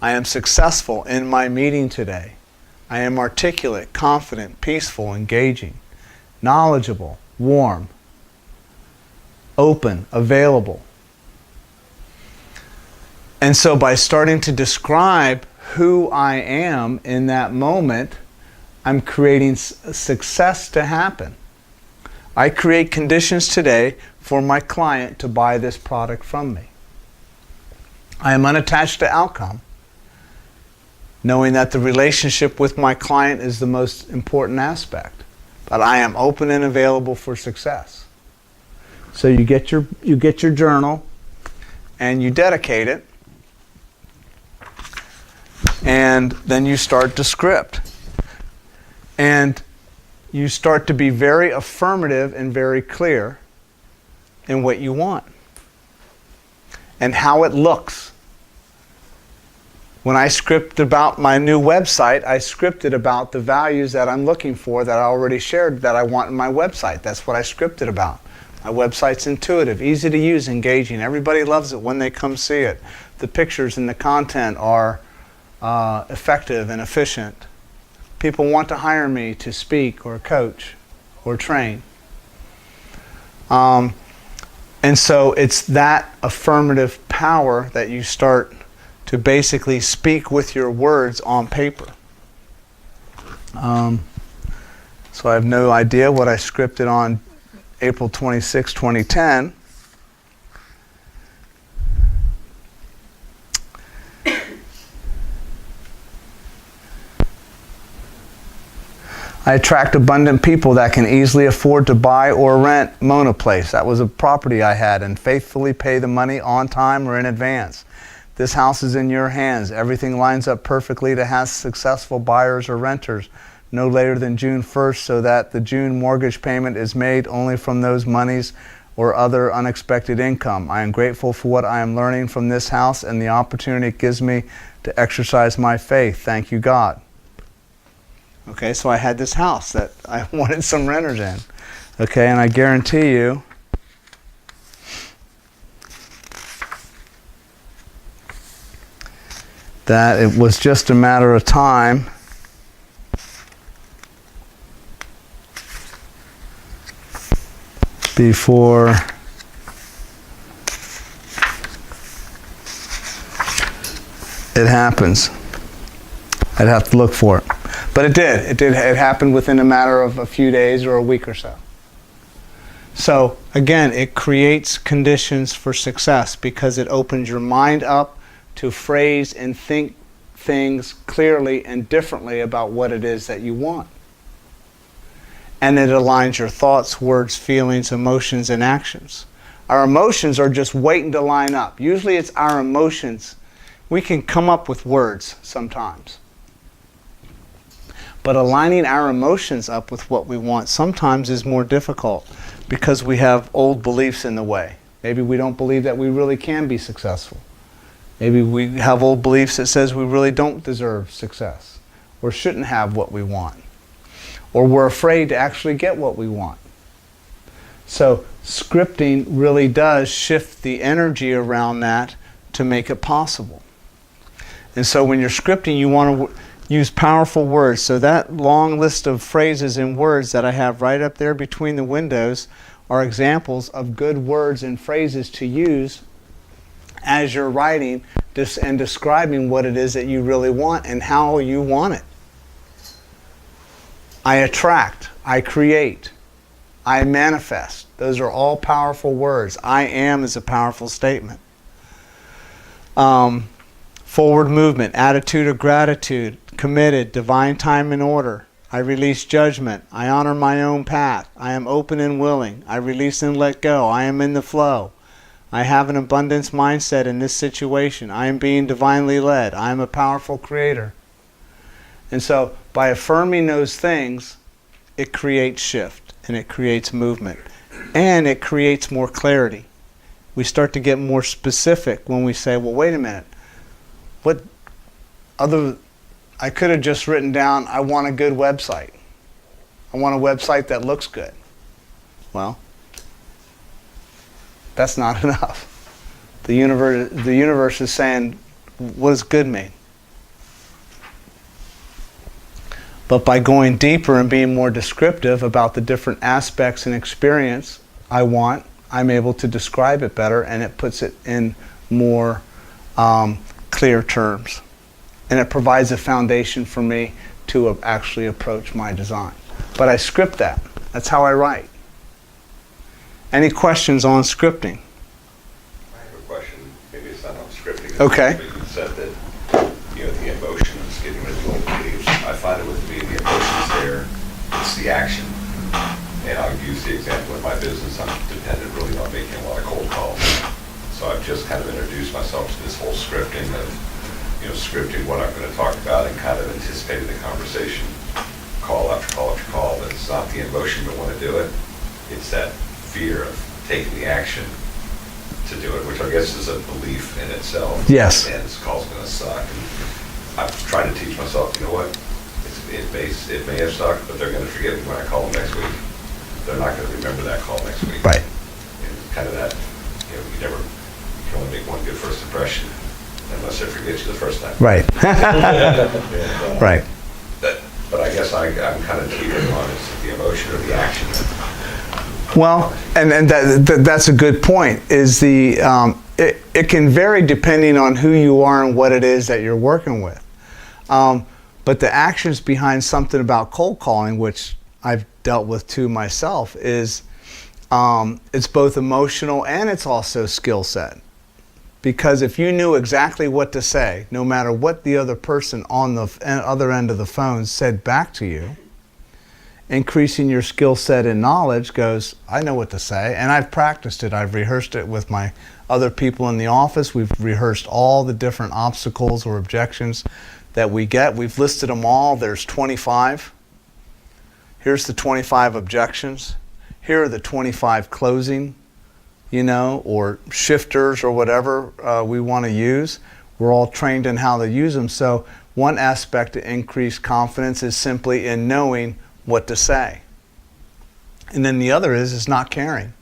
I am successful in my meeting today. I am articulate, confident, peaceful, engaging, knowledgeable, warm, open, available. And so by starting to describe who I am in that moment, I'm creating success to happen. I create conditions today for my client to buy this product from me. I am unattached to outcome, knowing that the relationship with my client is the most important aspect. But I am open and available for success. So you get your journal and you dedicate it, and then you start to script. And you start to be very affirmative and very clear in what you want and how it looks. When I script about my new website, I scripted about the values that I'm looking for that I already shared that I want in my website. That's what I scripted about. My website's intuitive, easy to use, engaging. Everybody loves it when they come see it. The pictures and the content are effective and efficient. People want to hire me to speak or coach or train. And so it's that affirmative power that you start to basically speak with your words on paper. So I have no idea what I scripted on April 26, 2010. I attract abundant people that can easily afford to buy or rent Mona Place. That was a property I had, and faithfully pay the money on time or in advance. This house is in your hands. Everything lines up perfectly to have successful buyers or renters no later than June 1st, so that the June mortgage payment is made only from those monies or other unexpected income. I am grateful for what I am learning from this house and the opportunity it gives me to exercise my faith. Thank you, God. Okay, so I had this house that I wanted some renters in. Okay, and I guarantee you that it was just a matter of time before it happens. I'd have to look for it. But it did. It happened within a matter of a few days or a week or so. So again, it creates conditions for success because it opens your mind up to phrase and think things clearly and differently about what it is that you want. And it aligns your thoughts, words, feelings, emotions, and actions. Our emotions are just waiting to line up. Usually it's our emotions. We can come up with words sometimes. But aligning our emotions up with what we want sometimes is more difficult because we have old beliefs in the way. Maybe we don't believe that we really can be successful. Maybe we have old beliefs that says we really don't deserve success or shouldn't have what we want. Or we're afraid to actually get what we want. So scripting really does shift the energy around that to make it possible. And so when you're scripting, you want to use powerful words. So that long list of phrases and words that I have right up there between the windows are examples of good words and phrases to use as you're writing and describing what it is that you really want and how you want it. I attract, I create, I manifest. Those are all powerful words. I am is a powerful statement. Forward movement, attitude of gratitude, committed, divine time and order. I release judgment. I honor my own path. I am open and willing. I release and let go. I am in the flow. I have an abundance mindset in this situation. I am being divinely led. I am a powerful creator. And so by affirming those things, it creates shift and it creates movement and it creates more clarity. We start to get more specific when we say, well, wait a minute. I could have just written down, I want a good website. I want a website that looks good. Well, That's not enough. The universe is saying, what does good mean? But by going deeper and being more descriptive about the different aspects and experience I'm able to describe it better, and it puts it in more clear terms. And it provides a foundation for me to actually approach my design. But I script that. That's how I write. Any questions on scripting? I have a question, maybe it's not on scripting. Okay. But you said that, the emotions, getting rid of the old beliefs. I find it with me, the emotions there, it's the action. And I'll use the example of my business. I'm dependent really on making a lot of cold calls. So I've just kind of introduced myself to this whole scripting of, scripting what I'm going to talk about and kind of anticipating the conversation, call after call after call. But it's not the emotion to want to do it. It's that fear of taking the action to do it, which I guess is a belief in itself. Yes. And this call's going to suck. And I'm trying to teach myself, you know what? It may have sucked, but they're going to forget me when I call them next week. They're not going to remember that call next week. Right. And kind of that, you can only make one good first impression unless they forget you the first time. Right. Right. But I guess I'm kind of teetering on is the emotion or the action. Well, and that's a good point. Is it can vary depending on who you are and what it is that you're working with. But the actions behind something about cold calling, which I've dealt with too myself, is it's both emotional and it's also skill set. Because if you knew exactly what to say, no matter what the other person on the other end of the phone said back to you, increasing your skill set and knowledge goes, I know what to say, and I've practiced it. I've rehearsed it with my other people in the office. We've rehearsed all the different obstacles or objections that we get. We've listed them all. There's 25. Here's the 25 objections. Here are the 25 closing, or shifters or whatever we want to use. We're all trained in how to use them. So one aspect to increase confidence is simply in knowing what to say. And then the other is not caring.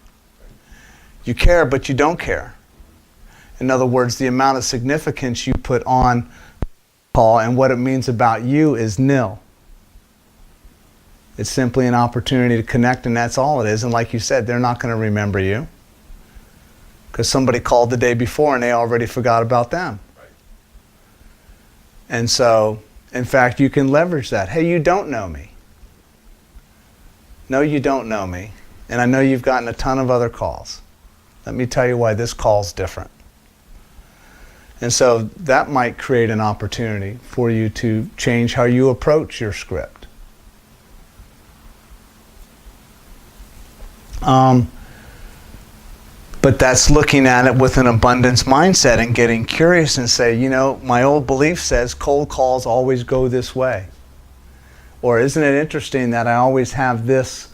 You care, but you don't care. In other words, the amount of significance you put on call and what it means about you is nil. It's simply an opportunity to connect, and that's all it is. And like you said, they're not going to remember you because somebody called the day before and they already forgot about them. Right. And so, in fact, you can leverage that. Hey, you don't know me. No, you don't know me. And I know you've gotten a ton of other calls. Let me tell you why this call's different. And so that might create an opportunity for you to change how you approach your script. But that's looking at it with an abundance mindset and getting curious and say, my old belief says cold calls always go this way. Or isn't it interesting that I always have this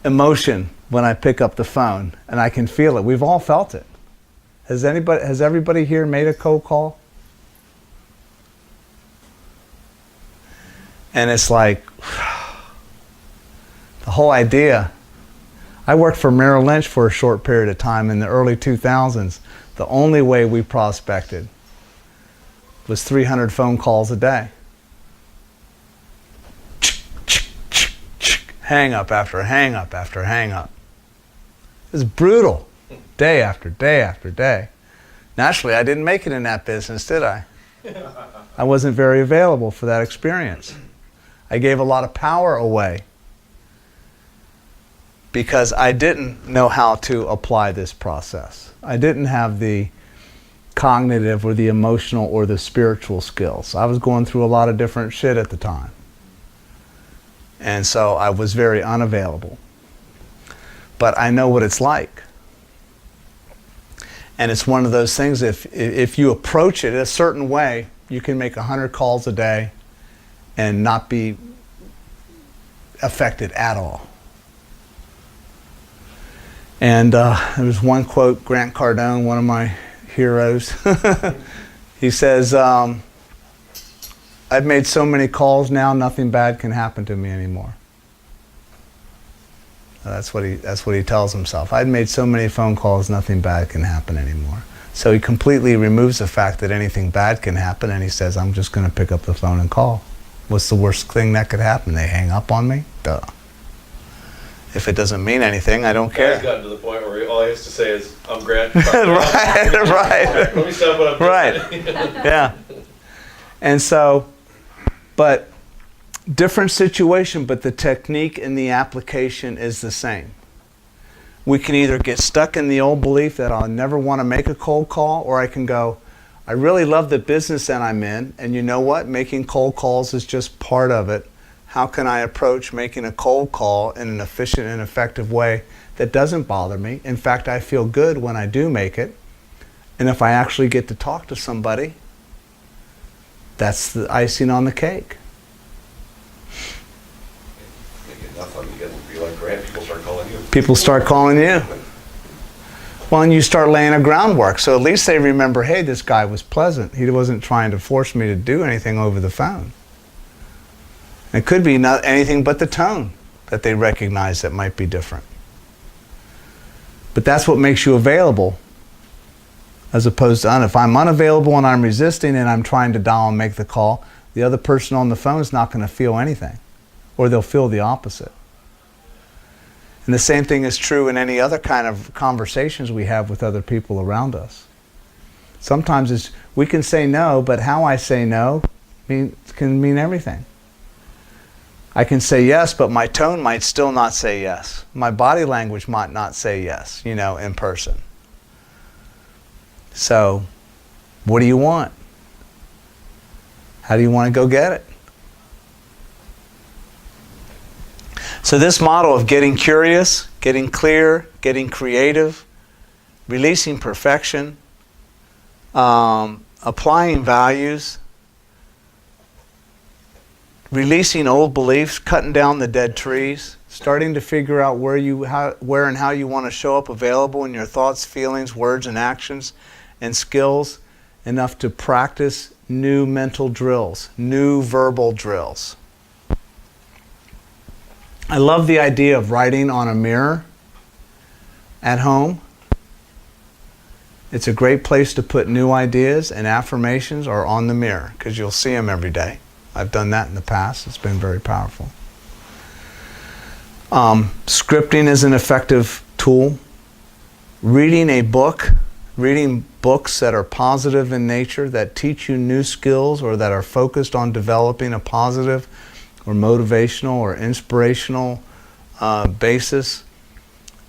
emotion when I pick up the phone and I can feel it? We've all felt it. Has everybody here made a cold call? And it's like, the whole idea. I worked for Merrill Lynch for a short period of time in the early 2000s. The only way we prospected was 300 phone calls a day. Hang up after hang up after hang up. It was brutal, day after day after day. Naturally, I didn't make it in that business, did I? I wasn't very available for that experience. I gave a lot of power away because I didn't know how to apply this process. I didn't have the cognitive or the emotional or the spiritual skills. I was going through a lot of different shit at the time. And so I was very unavailable. But I know what it's like. And it's one of those things, if you approach it a certain way, you can make 100 calls a day and not be affected at all. And there was one quote, Grant Cardone, one of my heroes. He says, I've made so many calls now, nothing bad can happen to me anymore. That's what he tells himself. I'd made so many phone calls, nothing bad can happen anymore. So he completely removes the fact that anything bad can happen, and he says, I'm just going to pick up the phone and call. What's the worst thing that could happen? They hang up on me? Duh. If it doesn't mean anything, I don't He's care. gotten to the point where all he has to say is, I'm Grant. Right, right. Let me stop what I'm doing. Right. Yeah. And so, but different situation, but the technique and the application is the same. We can either get stuck in the old belief that I'll never want to make a cold call, or I can go, I really love the business that I'm in, and you know what? Making cold calls is just part of it. How can I approach making a cold call in an efficient and effective way that doesn't bother me? In fact, I feel good when I do make it. And if I actually get to talk to somebody, that's the icing on the cake. Make enough of them, you get to be like Grant, people start calling you. People start calling you. Well, and you start laying a groundwork. So at least they remember, hey, this guy was pleasant. He wasn't trying to force me to do anything over the phone. It could be not anything but the tone that they recognize that might be different. But that's what makes you available, as opposed to if I'm unavailable and I'm resisting and I'm trying to dial and make the call, the other person on the phone is not going to feel anything, or they'll feel the opposite. And the same thing is true in any other kind of conversations we have with other people around us. Sometimes we can say no, but how I say no can mean everything. I can say yes, but my tone might still not say yes. My body language might not say yes, in person. So, what do you want? How do you want to go get it? So this model of getting curious, getting clear, getting creative, releasing perfection, applying values, releasing old beliefs, cutting down the dead trees, starting to figure out where and how you want to show up available in your thoughts, feelings, words, and actions, and skills enough to practice new mental drills, new verbal drills. I love the idea of writing on a mirror at home. It's a great place to put new ideas and affirmations, or on the mirror, because you'll see them every day. I've done that in the past. It's been very powerful. Scripting is an effective tool. Reading a book, reading books that are positive in nature, that teach you new skills, or that are focused on developing a positive or motivational or inspirational basis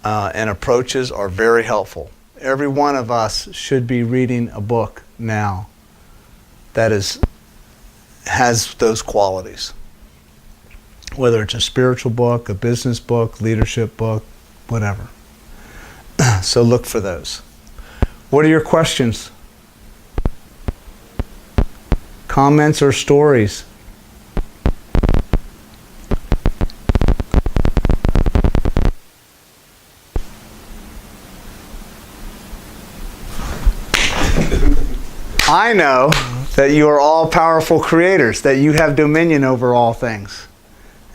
and approaches, are very helpful. Every one of us should be reading a book now that has those qualities. Whether it's a spiritual book, a business book, leadership book, whatever. So look for those. What are your questions? Comments or stories? I know that you are all powerful creators, that you have dominion over all things,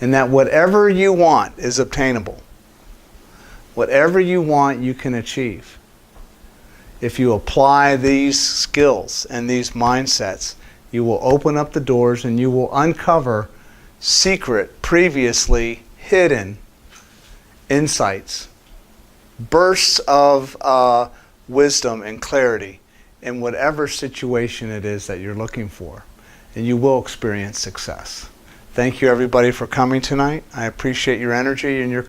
and that whatever you want is obtainable. Whatever you want, you can achieve. If you apply these skills and these mindsets, you will open up the doors and you will uncover secret, previously hidden insights, bursts of wisdom and clarity in whatever situation it is that you're looking for, and you will experience success. Thank you, everybody, for coming tonight. I appreciate your energy and your